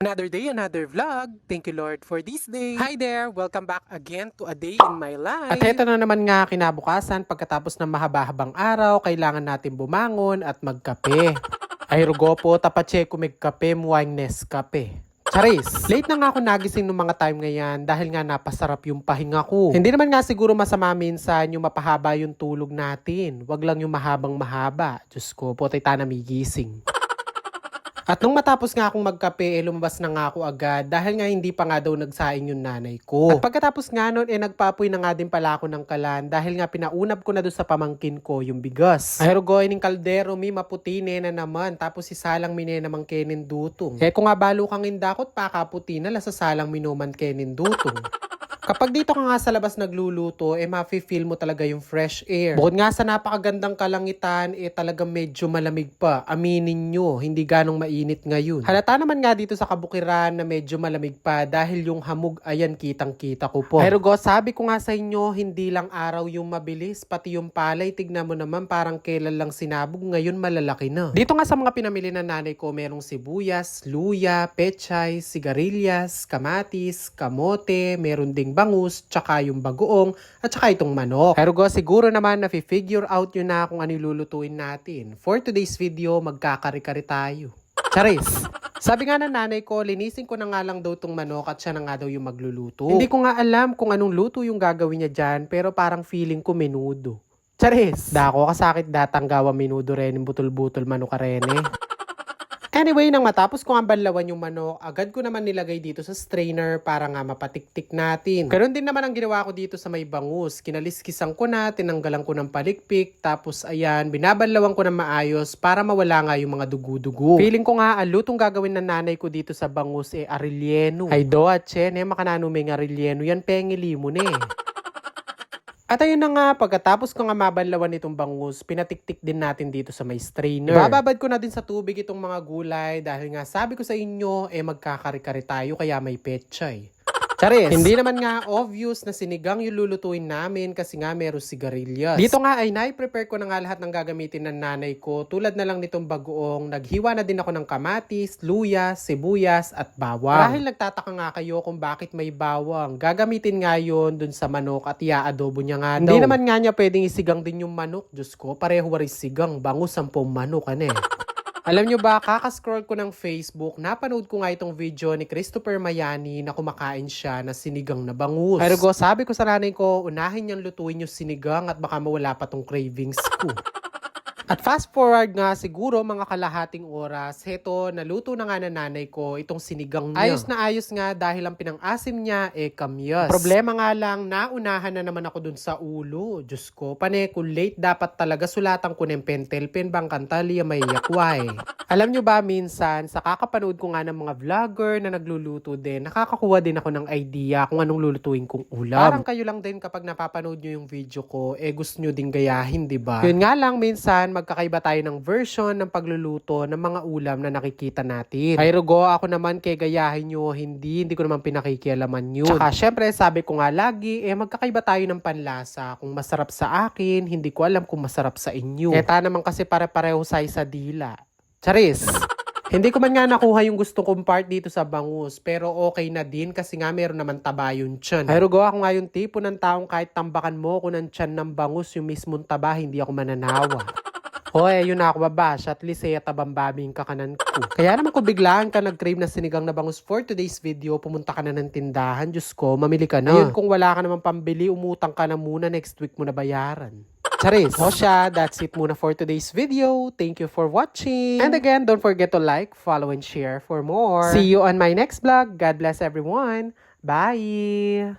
Another day, another vlog. Thank you Lord for this day. Hi there! Welcome back again to a day in my life. At heto na naman nga kinabukasan, pagkatapos ng mahaba-habang araw, kailangan natin bumangon at magkape. Ay rugo po, tapatse ko magkape, muwang Nescafe. Charis, late na nga ako nagising nung mga time ngayon dahil nga napasarap yung pahinga ko. Hindi naman nga siguro masama minsan yung mapahaba yung tulog natin. Wag lang yung mahabang mahaba. Diyos ko, potay ta namigising. At nung matapos nga akong magkape, lumabas na nga ako agad dahil nga hindi pa nga daw nagsaing yung nanay ko. At pagkatapos nga nun, nagpapoy na nga din pala ako ng kalan dahil nga pinaunab ko na doon sa pamangkin ko yung bigas. Ay rugoy ng kaldero, mi maputine na naman. Tapos si salang mine namang kenin dutong. Kung nga balo kang indakot, pakaputi na sa salang minuman kenin dutong. Kapag dito ka nga sa labas nagluluto, mafe-feel mo talaga yung fresh air. Bukod nga sa napakagandang kalangitan, talagang medyo malamig pa. Aminin nyo, hindi ganong mainit ngayon. Halata naman nga dito sa kabukiran na medyo malamig pa dahil yung hamog, ayan, kitang-kita ko po. Pero go, sabi ko nga sa inyo, hindi lang araw yung mabilis, pati yung palay, tignan mo naman parang kailan lang sinabog, ngayon malalaki na. Dito nga sa mga pinamili ng nanay ko, merong sibuyas, luya, pechay, sigarilyas, kamatis, kamote, meron ding bangus, tsaka yung bagoong, at tsaka itong manok. Pero go, siguro naman na-figure out nyo na kung ano lulutuin natin. For today's video, magkakari-kari tayo. Charis! Sabi nga ng nanay ko, linisin ko na nga lang daw tong manok at siya na nga daw yung magluluto. Hindi ko nga alam kung anong luto yung gagawin niya dyan, pero parang feeling ko menudo. Charis! Dako kasakit datang gawa menudo rin, butol-butol manok ka rin eh. Anyway, nang matapos ko ang banlawan yung manok, agad ko naman nilagay dito sa strainer para nga mapatiktik natin. Ganun din naman ang ginawa ko dito sa may bangus. Kinaliskisan ko na, tinanggalan ko ng palikpik, tapos ayan, binabanlawan ko ng maayos para mawala nga yung mga dugo-dugo. Feeling ko nga, ang lutong gagawin ng nanay ko dito sa bangus arellano. Ay do at chen, makanano may arellano yan, pengili mo ne. At ayun na nga, pagkatapos ko nga mabanlawan itong bangus, pinatiktik din natin dito sa may strainer. Bababad ko na din sa tubig itong mga gulay dahil nga sabi ko sa inyo, magkakari-kari tayo kaya may pechay. Charis! Hindi naman nga obvious na sinigang yung lulutuin namin kasi nga meron sigarilyas. Dito nga ay nai-prepare ko na nga lahat ng gagamitin ng nanay ko. Tulad na lang nitong bagoong, naghiwa na din ako ng kamatis, luya, sibuyas at bawang. Dahil nagtataka nga kayo kung bakit may bawang. Gagamitin nga yun dun sa manok at ia-adobo niya nga daw. Hindi naman nga niya pwedeng isigang din yung manok. Diyos ko, pareho waris sigang, bangus 10 manok Alam nyo ba, kakascroll ko ng Facebook, napanood ko nga itong video ni Christopher Mayani na kumakain siya na sinigang na bangus. Pero sabi ko sa nanay ko, unahin niyang lutuin yung sinigang at baka mawala pa tong cravings ko. At fast forward nga siguro mga kalahating oras, heto naluto na nga na nanay ko itong sinigang niya. Ayos nga dahil ang pinang-asim niya kamyas. Problema nga lang, naunahan na naman ako dun sa ulo. Diyos ko, kung late dapat talaga sulatan ko ng pentel pen bang kantalya may yakway. Alam nyo ba minsan, sa kakapanood ko nga ng mga vlogger na nagluluto din, nakakakuha din ako ng idea kung anong lulutuin kong ulam. Parang kayo lang din kapag napapanood nyo yung video ko, gusto nyo din gayahin, diba? Yun nga lang minsan, magkakaiba tayo ng version ng pagluluto ng mga ulam na nakikita natin. Ay rugo, ako naman kay gayahin nyo, hindi ko naman pinakikialaman yun. Tsaka syempre, sabi ko nga lagi, magkakaiba tayo ng panlasa. Kung masarap sa akin, hindi ko alam kung masarap sa inyo. Ta naman kasi pare-pareho sa dila. Charis! Hindi ko man nga nakuha yung gusto kong part dito sa bangus, pero okay na din kasi nga meron naman taba yung tiyan. Pero ako nga yung tipo ng taong kahit tambakan mo ko ng tiyan ng bangus, yung mismong taba, hindi ako mananawa. Hoy, yun na ako babash, at least tabambabing kakanan ko. Kaya naman kung biglaan ka nag-crave na sinigang na bangus for today's video, pumunta ka na ng tindahan, Diyos ko, mamili ka na. Ayun, kung wala ka naman pambili, umutang ka na muna, next week mo na bayaran. Charis! O siya, that's it muna for today's video. Thank you for watching. And again, don't forget to like, follow, and share for more. See you on my next vlog. God bless everyone. Bye!